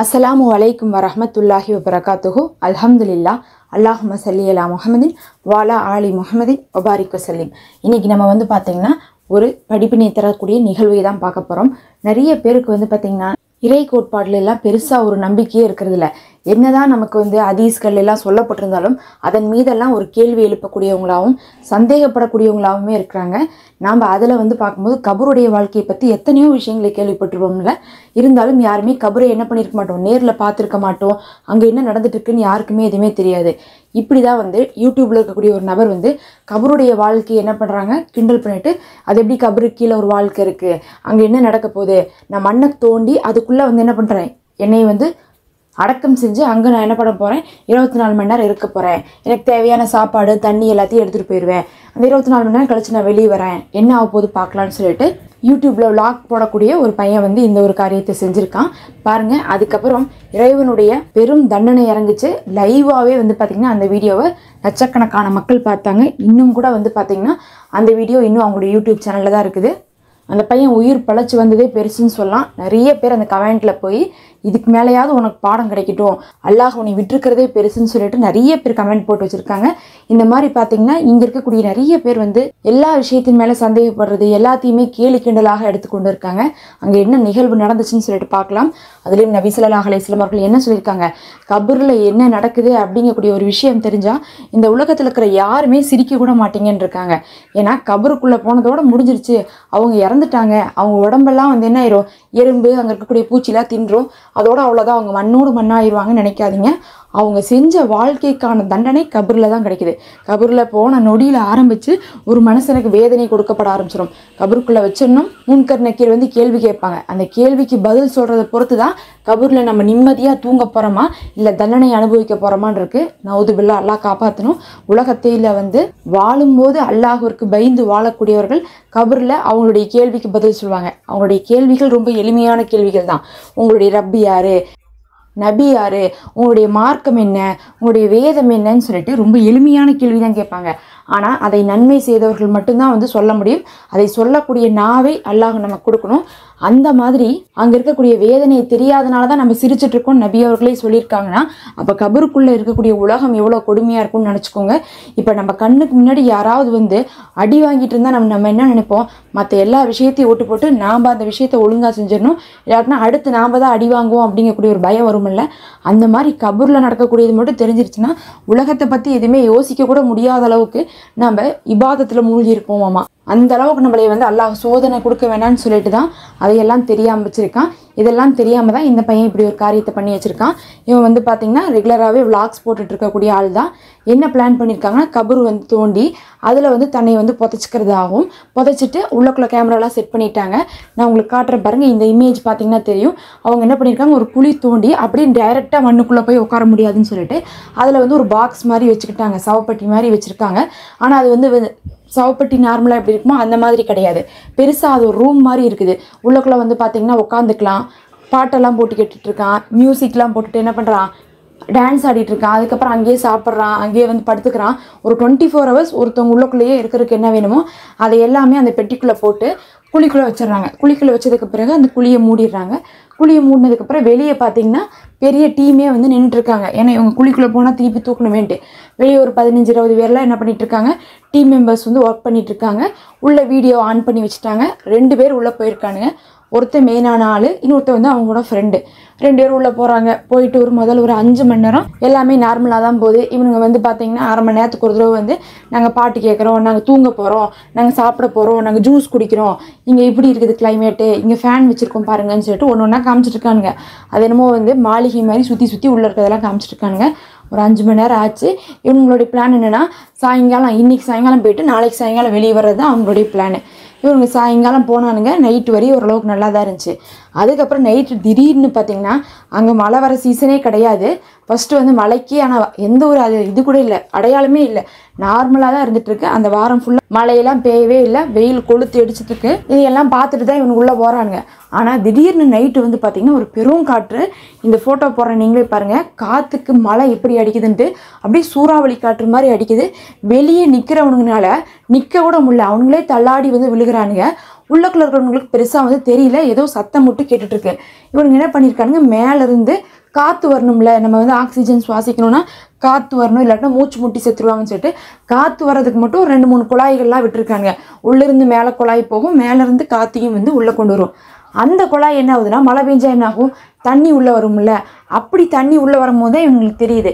அஸ்ஸலாமு அலைக்கும் வரஹ்மத்துல்லாஹி வபரகாத்துஹு. அல்ஹம்துலில்லாஹ். அல்லாஹும்ம ஸல்லி அலா முஹம்மதின் வாலா ஆலி முஹம்மதின் வபாரிக் வஸல்லிம். இன்றைக்கி நம்ம பார்த்திங்கன்னா ஒரு படிப்பினை தரக்கூடிய நிகழ்வை தான் பார்க்க போகிறோம். நிறைய பேருக்கு பார்த்திங்கன்னா இறை கோட்பாடுல எல்லாம் பெருசாக ஒரு நம்பிக்கையே இருக்கிறதில்ல. என்னதான் நமக்கு ஹதீஸ்கள் எல்லாம் சொல்லப்பட்டிருந்தாலும் அதன் மீதெல்லாம் ஒரு கேள்வி எழுப்பக்கூடியவங்களாகவும் சந்தேகப்படக்கூடியவங்களாகவுமே இருக்கிறாங்க. நாம் அதில் பார்க்கும்போது கபருடைய வாழ்க்கையை பற்றி எத்தனையோ விஷயங்களை கேள்விப்பட்டிருப்போம்ல. இருந்தாலும் யாருமே கபரை என்ன பண்ணியிருக்க மாட்டோம், நேரில் பார்த்துருக்க மாட்டோம். அங்கே என்ன நடந்துட்டு இருக்குன்னு யாருக்குமே எதுவுமே தெரியாது. இப்படி தான் யூடியூப்பில் இருக்கக்கூடிய ஒரு நபர் கபருடைய வாழ்க்கையை என்ன பண்ணுறாங்க, கிண்டல் பண்ணிட்டு அது எப்படி கபருக்கு கீழே ஒரு வாழ்க்கை இருக்குது, அங்கே என்ன நடக்க போகுது, நான் மண்ணை தோண்டி அதுக்குள்ளே என்ன பண்ணுறேன், என்னை அடக்கம் செஞ்சு அங்கே நான் என்ன பண்ண போகிறேன், 24 மணி நேரம் இருக்க போகிறேன், எனக்கு தேவையான சாப்பாடு தண்ணி எல்லாத்தையும் எடுத்துகிட்டு போயிடுவேன், அந்த 24 மணி நேரம் கழிச்சு நான் வெளியே வரேன், என்ன ஆக போது பார்க்கலான்னு சொல்லிட்டு யூடியூப்பில் விளாக் போடக்கூடிய ஒரு பையன் இந்த ஒரு காரியத்தை செஞ்சுருக்கான் பாருங்கள். அதுக்கப்புறம் இறைவனுடைய பெரும் தண்டனை இறங்குச்சு. லைவாகவே பார்த்திங்கன்னா அந்த வீடியோவை லட்சக்கணக்கான மக்கள் பார்த்தாங்க. இன்னும் கூட பார்த்திங்கன்னா அந்த வீடியோ இன்னும் அவங்களுடைய யூடியூப் சேனலில் தான் இருக்குது. அந்த பையன் உயிர் பழச்சி வந்ததே பெருசுன்னு சொல்லலாம். நிறைய பேர் அந்த கமெண்ட்டில் போய் இதுக்கு மேலேயாவது உனக்கு பாடம் கிடைக்கட்டும், அல்லாஹ் உன்னை விட்டுருக்கிறதே பெருசுன்னு சொல்லிட்டு நிறைய பேர் கமெண்ட் போட்டு வச்சுருக்காங்க. இந்த மாதிரி பார்த்திங்கன்னா இங்கே இருக்கக்கூடிய நிறைய பேர் எல்லா விஷயத்தின் மேலே சந்தேகப்படுறது, எல்லாத்தையுமே கேலி கிண்டலாக எடுத்துக்கொண்டு இருக்காங்க. அங்கே என்ன நிகழ்வு நடந்துச்சுன்னு சொல்லிட்டு பார்க்கலாம். அதுலேயும் நபி ஸல்லல்லாஹு அலைஹி வஸல்லம் அவர்கள் என்ன சொல்லியிருக்காங்க, கபரில் என்ன நடக்குது அப்படிங்கக்கூடிய ஒரு விஷயம் தெரிஞ்சால் இந்த உலகத்தில் இருக்கிற யாருமே சிரிக்க கூட மாட்டீங்கன்னு இருக்காங்க. ஏன்னா கபருக்குள்ளே போனதோடு முடிஞ்சிருச்சு, அவங்க இறந்துட்டாங்க, அவங்க உடம்பெல்லாம் என்ன ஆயிரும், எறும்பு அங்கே இருக்கக்கூடிய பூச்சிலாம் தின்றும், அதோடு அவ்வளோதான், அவங்க மண்ணோடு மண்ணாயிருவாங்கன்னு நினைக்காதீங்க. அவங்க செஞ்ச வாழ்க்கைக்கான தண்டனை கபரில் தான் கிடைக்குது. கபரில் போன நொடியில் ஆரம்பித்து ஒரு மனுஷனுக்கு வேதனை கொடுக்கப்பட ஆரம்பிச்சிடும். கபருக்குள்ளே வச்சிடணும். முன்கர் நக்கீர் கேள்வி கேட்பாங்க. அந்த கேள்விக்கு பதில் சொல்கிறத பொறுத்து தான் கபரில் நம்ம நிம்மதியாக தூங்க போகிறோமா இல்லை தண்டனை அனுபவிக்க போகிறோமான் இருக்குது. நவுது பில்லா, அல்லாஹ் காப்பாற்றணும். உலகத்தையில் வாழும்போது அல்லாஹ்விற்கு பயந்து வாழக்கூடியவர்கள் கபரில் அவங்களுடைய கேள்விக்கு பதில் சொல்லுவாங்க. அவங்களுடைய கேள்விகள் ரொம்ப எளிமையான கேள்விகள் தான். உங்களுடைய ரப்பி யாரு, நபி யாரு, உங்களுடைய மார்க்கம் என்ன, உங்களுடைய வேதம் என்னன்னு சொல்லிட்டு ரொம்ப எளிமையான கேள்வி தான் கேட்பாங்க. ஆனால் அதை நன்மை செய்தவர்கள் மட்டும்தான் சொல்ல முடியும். அதை சொல்லக்கூடிய நாவை அல்லாஹ் நமக்கு கொடுக்கணும். அந்த மாதிரி அங்கே இருக்கக்கூடிய வேதனையை தெரியாதனால தான் நம்ம சிரிச்சுட்டு இருக்கோம் நபி அவர்களே சொல்லியிருக்காங்கன்னா, அப்போ கபருக்குள்ளே இருக்கக்கூடிய உலகம் எவ்வளோ கொடுமையாக இருக்கும்னு நினச்சிக்கோங்க. இப்போ நம்ம கண்ணுக்கு முன்னாடி யாராவது அடி வாங்கிட்டு இருந்தால் நம்ம என்ன நினைப்போம், மற்ற எல்லா விஷயத்தையும் ஓட்டு போட்டு நாம் அந்த விஷயத்தை ஒழுங்காக செஞ்சிடணும், இல்லாட்டினா அடுத்து நாம் தான் அடி வாங்குவோம் அப்படிங்கக்கூடிய ஒரு பயம் வருமில்ல. அந்த மாதிரி கபூரில் நடக்கக்கூடியது மட்டும் தெரிஞ்சிருச்சுன்னா உலகத்தை பற்றி எதுவுமே யோசிக்க கூட முடியாத அளவுக்கு நம்ம இபாதத்தில் மூழ்கி இருப்போமாமா. அந்த அளவுக்கு நம்மளை அல்லாஹ் சோதனை கொடுக்க வேணான்னு சொல்லிட்டு தான் அதையெல்லாம் தெரியாமல் வச்சுருக்கான். இதெல்லாம் தெரியாமல் தான் இந்த பையன் இப்படி ஒரு காரியத்தை பண்ணி வச்சுருக்கான். இவன் பார்த்திங்கன்னா ரெகுலராகவே விளாக்ஸ் போட்டுட்டு இருக்கக்கூடிய ஆள் தான். என்ன பிளான் பண்ணியிருக்காங்கன்னா, கபர் தோண்டி அதில் தன்னை புதைச்சிக்கிறதாகவும், புதைச்சிட்டு உள்ளக்குள்ளே கேமராலாம் செட் பண்ணிட்டாங்க. நான் உங்களுக்கு காட்டுறேன் பாருங்கள். இந்த இமேஜ் பார்த்திங்கன்னா தெரியும். அவங்க என்ன பண்ணியிருக்காங்க, ஒரு குழி தோண்டி அப்படியே டைரெக்டாக மண்ணுக்குள்ளே போய் உட்கார முடியாதுன்னு சொல்லிட்டு அதில் ஒரு பாக்ஸ் மாதிரி வச்சுக்கிட்டாங்க, சவப்பட்டி மாதிரி வச்சுருக்காங்க. ஆனால் அது சவப்பட்டி நார்மலாக எப்படி இருக்குமோ அந்த மாதிரி கிடையாது. பெருசாக அது ஒரு ரூம் மாதிரி இருக்குது. உள்ளக்குள்ளே பார்த்திங்கன்னா உட்காந்துக்கலாம், பாட்டெல்லாம் போட்டு கேட்டுட்ருக்கான், மியூசிக்லாம் போட்டுட்டு என்ன பண்ணுறான், டான்ஸ் ஆடிட்டுருக்கான். அதுக்கப்புறம் அங்கேயே சாப்பிட்றான், அங்கேயே படுத்துக்கிறான். ஒரு 24 hours ஒருத்தவங்க உள்ளக்குள்ளேயே இருக்கிறதுக்கு என்ன வேணுமோ அதை எல்லாமே அந்த பெட்டிக்குள்ளே போட்டு குழிக்குள்ளே வச்சிடுறாங்க. குழிக்குள்ளே வச்சதுக்கு பிறகு அந்த குழியை மூடிடுறாங்க. குழியை மூடினதுக்கப்புறம் வெளியே பார்த்திங்கன்னா பெரிய டீமே நின்றுட்டுருக்காங்க. ஏன்னா இவங்க குழிக்குள்ளே போனால் திருப்பி தூக்கணுமேன்ட்டு வெளியே ஒரு 15-20 பேர்லாம் என்ன பண்ணிகிட்ருக்காங்க, டீம் மெம்பர்ஸ் ஒர்க் பண்ணிகிட்ருக்காங்க. உள்ளே வீடியோ ஆன் பண்ணி வச்சுட்டாங்க. 2 பேர் உள்ளே போயிருக்கானுங்க. ஒருத்தர் மெயினான ஆள், இன்னொருத்தர் அவங்களோட ஃப்ரெண்டு. 2 பேரும் உள்ளே போகிறாங்க. போயிட்டு முதல்ல ஒரு 5 மணி நேரம் எல்லாமே நார்மலாக தான் போகுது. இவனுங்க பார்த்திங்கன்னா 1/2 மணி நேரத்துக்கு ஒரு தடவை நாங்கள் பாட்டு கேட்குறோம், நாங்கள் தூங்க போகிறோம், நாங்கள் சாப்பிட போகிறோம், நாங்கள் ஜூஸ் குடிக்கிறோம், இங்கே இப்படி இருக்குது கிளைமேட்டு, இங்கே ஃபேன் வச்சுருக்கோம் பாருங்கன்னு சொல்லிட்டு ஒன்று ஒன்றா காமிச்சிட்ருக்கானுங்க. அது என்னமோ மாளிகை மாதிரி சுற்றி சுற்றி உள்ளே இருக்கிறதெல்லாம் காமிச்சிட்ருக்கானுங்க. ஒரு 5 மணி நேரம் ஆச்சு. இவங்களுடைய பிளான் என்னென்னா, சாயங்காலம் இன்றைக்கி சாயங்காலம் போயிட்டு நாளைக்கு சாயங்காலம் வெளியே வர்றது தான் அவங்களுடைய பிளான். இவங்க சாயங்காலம் போனானுங்க. நைட்டு வரையும் ஓரளவுக்கு நல்லா தான் இருந்துச்சு. அதுக்கப்புறம் நைட்டு திடீர்னு பார்த்திங்கன்னா அங்கே மழை வர சீசனே கிடையாது. ஃபஸ்ட்டு மழைக்கே ஆனால் எந்த ஒரு இது கூட இல்லை, அடையாளமே இல்லை, நார்மலாக தான் இருந்துகிட்ருக்கு. அந்த வாரம் ஃபுல்லாக மழையெல்லாம் பெய்யவே இல்லை, வெயில் கொளுத்து அடிச்சிட்ருக்கு. இதையெல்லாம் பார்த்துட்டு தான் இவனுக்கு உள்ளே போகிறானுங்க. ஆனால் திடீர்னு நைட்டு பார்த்திங்கன்னா ஒரு பெரும் காற்று. இந்த ஃபோட்டோ போடுற நீங்களே பாருங்கள், காற்றுக்கு மழை எப்படி அடிக்குதுன்ட்டு அப்படியே சூறாவளி காற்று மாதிரி அடிக்குது. வெளியே நிற்கிறவனுங்கனால நிற்க கூட முடியல, அவனுங்களே தள்ளாடி விழுகிறானுங்க. உள்ளக்குள்ள இருக்கிறவங்களுக்கு பெருசாக வந்து தெரியல, ஏதோ சத்தம் மட்டும் கேட்டுட்ருக்கு. இவனுங்க என்ன பண்ணியிருக்கானுங்க, மேலேருந்து காற்று வரணும்ல, நம்ம வந்து ஆக்சிஜன் சுவாசிக்கணும்னா காற்று வரணும், இல்லாட்டினா மூச்சு முட்டி செத்துருவாங்கன்னு சொல்லிட்டு காற்று வர்றதுக்கு மட்டும் 2-3 குழாய்கள்லாம் விட்டுருக்காங்க. உள்ளேருந்து மேலே குழாய் போகும், மேலேருந்து காற்றையும் வந்து உள்ளே கொண்டு வரும். அந்த குழாய் என்ன ஆகுதுன்னா மழை பெஞ்சா என்ன ஆகும், தண்ணி உள்ளே வரும்ல, அப்படி தண்ணி உள்ளே வரும்போது தான் இவங்களுக்கு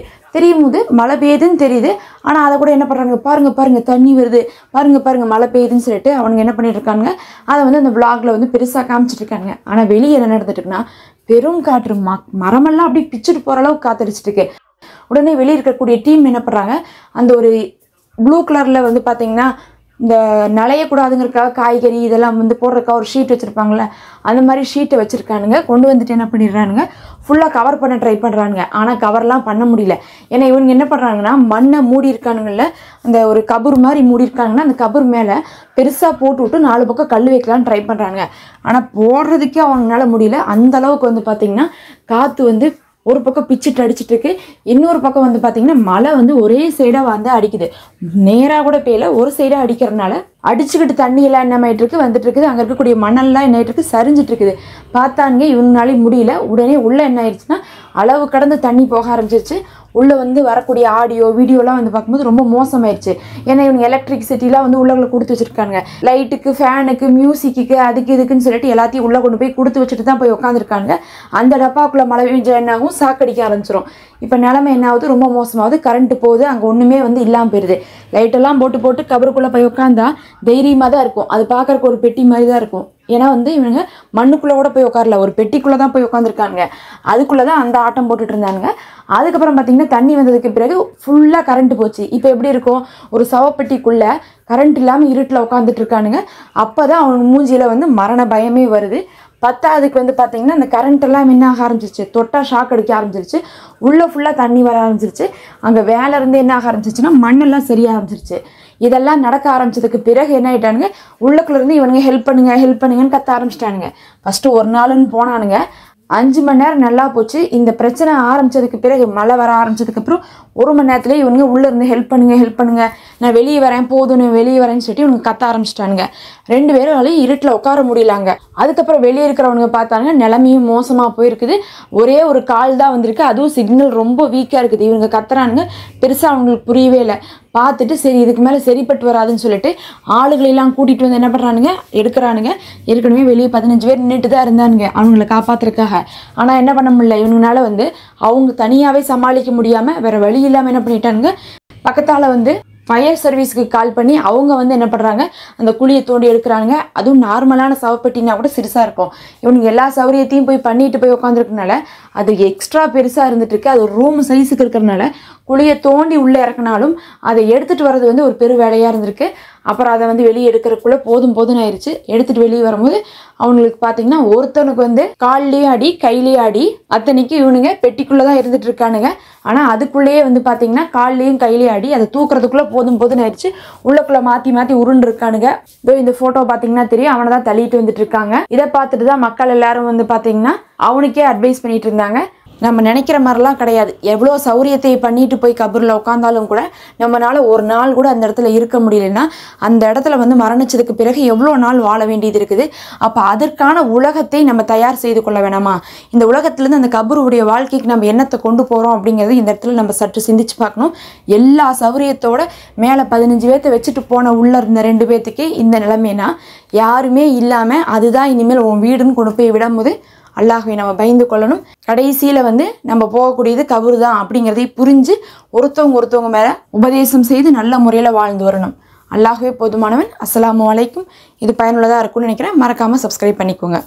தெரியும் போது மழை பெய்யுதுன்னு தெரியுது. ஆனால் அதை கூட என்ன பண்ணுறாங்க, பாருங்க தண்ணி வருது, பாருங்க மழை பெய்யுதுன்னு சொல்லிட்டு அவனுங்க என்ன பண்ணிட்டு இருக்காங்க, அதை வந்து அந்த விளாகில் வந்து பெருசாக காமிச்சிட்டு இருக்காங்க. ஆனால் வெளியே என்ன நடந்துட்டு இருக்குன்னா பெரும் காற்று, மரமெல்லாம் அப்படி பிச்சுட்டு போகிற அளவுக்கு காத்தடிச்சிட்டு இருக்கு. உடனே வெளியே இருக்கக்கூடிய டீம் என்ன பண்ணுறாங்க, அந்த ஒரு ப்ளூ கலரில் வந்து பார்த்திங்கன்னா இந்த நலையக்கூடாதுங்கிறக்காக காய்கறி இதெல்லாம் வந்து போடுறக்கா ஒரு ஷீட் வச்சுருப்பாங்களே, அந்த மாதிரி ஷீட்டை வச்சுருக்கானுங்க. கொண்டு வந்துட்டு என்ன பண்ணிடுறானுங்க, ஃபுல்லாக கவர் பண்ண ட்ரை பண்ணுறானுங்க. ஆனால் கவர்லாம் பண்ண முடியல. ஏன்னா இவங்க என்ன பண்ணுறாங்கன்னா மண்ணை மூடி இருக்கானுங்கள, அந்த ஒரு கபூர் மாதிரி மூடி இருக்காங்கன்னா அந்த கபூர் மேலே பெருசாக போட்டு விட்டு 4 பக்கம் கல் வைக்கலான்னு ட்ரை பண்ணுறாங்க. ஆனால் போடுறதுக்கே அவங்களால முடியல. அந்த அளவுக்கு வந்து பார்த்திங்கன்னா காற்று வந்து ஒரு பக்கம் பிச்சுட்டு அடிச்சிட்டு இருக்கு, இன்னொரு பக்கம் வந்து பார்த்திங்கன்னா மழை வந்து ஒரே சைடாக வந்து அடிக்குது. நேராக கூட பெய்யல, ஒரு சைடாக அடிக்கிறதுனால அடிச்சுக்கிட்டு தண்ணியெல்லாம் என்ன ஆகிட்டு இருக்கு, வந்துட்டு இருக்குது. அங்கே இருக்கக்கூடிய மண்ணெல்லாம் என்ன ஆகிட்டு இருக்கு, சரிஞ்சிட்டு இருக்குது. பார்த்தாங்க இவங்களாலே முடியல. உடனே உள்ளே என்ன ஆயிடுச்சுன்னா அளவு கடந்து தண்ணி போக ஆரம்பிச்சிருச்சு. உள்ளே வந்து வரக்கூடிய ஆடியோ வீடியோலாம் வந்து பார்க்கும்போது ரொம்ப மோசமாயிடுச்சு. ஏன்னா இவங்க எலக்ட்ரிசிட்டிலாம் வந்து உள்ளே கொடுத்து வச்சுருக்காங்க, லைட்டுக்கு ஃபேனுக்கு மியூசிக்கு அதுக்கு இதுக்குன்னு சொல்லிட்டு எல்லாத்தையும் உள்ளே கொண்டு போய் கொடுத்து வச்சுட்டு தான் போய் உட்காந்துருக்காங்க. அந்த டப்பாக்குள்ளே மழை பெஞ்சா என்ன ஆகும், சாக்கடிக்க ஆரம்பிச்சிடும். இப்போ நிலமை என்ன ஆகுது, ரொம்ப மோசமாகுது. கரண்ட்டு போகுது, அங்கே ஒன்றுமே வந்து இல்லாமல் போயிடுது. லைட்டெல்லாம் போட்டு கபருக்குள்ளே போய் உட்காந்தா தைரியமாக தான் இருக்கும். அது பார்க்குறக்கு ஒரு பெட்டி மாதிரி தான் இருக்கும். ஏன்னா வந்து இவங்க மண்ணுக்குள்ளே கூட போய் உட்காரல, ஒரு பெட்டிக்குள்ளே தான் போய் உட்காந்துருக்காங்க. அதுக்குள்ளே தான் அந்த ஆட்டம் போட்டுட்டு இருந்தாங்க. அதுக்கப்புறம் பார்த்திங்கன்னா தண்ணி வந்ததுக்கு பிறகு ஃபுல்லாக கரண்ட்டு போச்சு. இப்போ எப்படி இருக்கும், ஒரு சவப்பெட்டிக்குள்ளே கரண்ட் இல்லாமல் இருட்டில் உட்காந்துட்டு இருக்கானுங்க. அப்போ தான் அவங்க மூஞ்சியில் வந்து மரண பயமே வருது. பத்தாவதுக்கு வந்து பார்த்திங்கன்னா அந்த கரண்ட் எல்லாம் என்ன ஆக ஆரம்பிச்சிருச்சு, தொட்டால் ஷாக் அடிக்க ஆரம்பிச்சிருச்சு. உள்ளே ஃபுல்லாக தண்ணி வர ஆரம்பிச்சிருச்சு. அங்கே வேலை இருந்து என்ன ஆக ஆரம்பிச்சிருச்சுன்னா மண்ணெல்லாம் சரியாக ஆரம்பிச்சிருச்சு. இதெல்லாம் நடக்க ஆரம்பிச்சதுக்கு பிறகு என்ன ஆகிட்டானுங்க, உள்ளுக்குள்ளேருந்து இவனுங்க ஹெல்ப் பண்ணுங்கன்னு கத்த ஆரம்பிச்சிட்டானுங்க. ஃபஸ்ட்டு ஒரு நாளுன்னு போனானுங்க, 5 மணி நேரம் நல்லா போச்சு. இந்த பிரச்சனை ஆரம்பித்ததுக்கு பிறகு மழை வர ஆரம்பித்ததுக்கப்புறம் 1 மணி நேரத்துலேயே இவனுங்க உள்ளே இருந்து ஹெல்ப் பண்ணுங்க, நான் வெளியே வரேன், போதும் நான் வெளியே வரேன்னு சொல்லிட்டு இவனுங்க கத்த ஆரம்பிச்சிட்டானுங்க. 2 பேரும் இருட்டில் உட்கார முடியலாங்க. அதுக்கப்புறம் வெளியே இருக்கிறவனுங்க பார்த்தாங்க நிலைமையும் மோசமாக போயிருக்குது. ஒரே ஒரு கால் தான் வந்திருக்கு, அதுவும் சிக்னல் ரொம்ப வீக்காக இருக்குது. இவங்க கத்துறானுங்க, பெருசாக அவங்களுக்கு புரியவே இல்லை. பார்த்துட்டு சரி இதுக்கு மேலே சரிப்பட்டு வராதுன்னு சொல்லிட்டு ஆளுகளெல்லாம் கூட்டிகிட்டு வந்து என்ன பண்ணுறானுங்க, எடுக்கிறானுங்க. ஏற்கனவே வெளியே 15 பேர் நின்றுட்டு தான் இருந்தானுங்க அவங்கள காப்பாற்றுறதுக்காக. ஆனால் என்ன பண்ண முடியல, இவங்களால வந்து அவங்க தனியாகவே சமாளிக்க முடியாமல் வேறு வழி இல்லாமல் என்ன பண்ணிட்டானுங்க, பக்கத்தால் வந்து ஃபயர் சர்வீஸ்க்கு கால் பண்ணி அவங்க வந்து என்ன பண்ணுறாங்க, அந்த குழியை தோண்டி எடுக்கிறாங்க. அதுவும் நார்மலான சவப்பெட்டினா கூட சிறுசாக இருக்கும். இவனுக்கு எல்லா சௌகரியத்தையும் பண்ணிட்டு போய் உட்காந்துருக்கனால அது எக்ஸ்ட்ரா பெருசாக இருந்துகிட்ருக்கு. அது ஒரு ரூம் சைஸுக்கு இருக்கிறனால குழியை தோண்டி உள்ளே இறக்குனாலும் அதை எடுத்துகிட்டு வர்றது வந்து ஒரு பெரு வேலையாக இருந்திருக்கு. அப்புறம் அதை வந்து வெளியே எடுக்கிறதுக்குள்ளே போதும்னு ஆயிடுச்சு. எடுத்துகிட்டு வெளியே வரும்போது அவங்களுக்கு பார்த்திங்கன்னா ஒருத்தனுக்கு வந்து கால்லேயும் அடி கையிலேயும் அடி. அத்தனைக்கு இவனுங்க பெட்டிக்குள்ளே தான் இருந்துட்டு இருக்கானுங்க. ஆனால் அதுக்குள்ளேயே வந்து பார்த்திங்கன்னா கால்லேயும் கையிலேயும் அடி. அதை தூக்குறதுக்குள்ளே போதும்னு ஆயிடுச்சு. உள்ளக்குள்ளே மாற்றி உருண்டு இருக்கானுங்க. இதோ இந்த ஃபோட்டோ பார்த்திங்கன்னா தெரியும், அவனை தான் தள்ளிட்டு வந்துட்டு இருக்காங்க. இதை பார்த்துட்டு தான் மக்கள் எல்லாரும் வந்து பார்த்திங்கன்னா அவனுக்கே அட்வைஸ் பண்ணிட்டு இருந்தாங்க. நம்ம நினைக்கிற மாதிரிலாம் கிடையாது. எவ்வளோ சௌரியத்தை பண்ணிட்டு போய் கபூரில் உட்காந்தாலும் கூட நம்மளால் ஒரு நாள் கூட அந்த இடத்துல இருக்க முடியலன்னா அந்த இடத்துல வந்து மரணிச்சதுக்கு பிறகு எவ்வளோ நாள் வாழ வேண்டியது இருக்குது. அப்போ அதற்கான உலகத்தை நம்ம தயார் செய்து கொள்ள வேணாமா? இந்த உலகத்துலேருந்து அந்த கபூருடைய வாழ்க்கைக்கு நம்ம என்னத்தை கொண்டு போகிறோம் அப்படிங்கிறது இந்த இடத்துல நம்ம சற்று சிந்திச்சு பார்க்கணும். எல்லா சௌரியத்தோட மேலே 15 பேர்த்த வச்சுட்டு போன உள்ளே இருந்த 2 பேர்த்துக்கே இந்த நிலைமைனா யாருமே இல்லாமல் அதுதான் இனிமேல் உன் வீடுன்னு கொண்டு போய் விடும்போது அல்லாஹ்வை நம்ம பயந்து கொள்ளணும். கடைசியில் வந்து நம்ம போகக்கூடியது கபூர் தான் அப்படிங்கிறதை புரிஞ்சு ஒருத்தவங்க மேலே உபதேசம் செய்து நல்ல முறையில் வாழ்ந்து வரணும். அல்லாஹ்வே போதுமானவன். அஸ்ஸலாமு அலைக்கும். இது பயனுள்ளதாக இருக்கும்னு நினைக்கிறேன். மறக்காமல் சப்ஸ்கிரைப் பண்ணிக்கோங்க.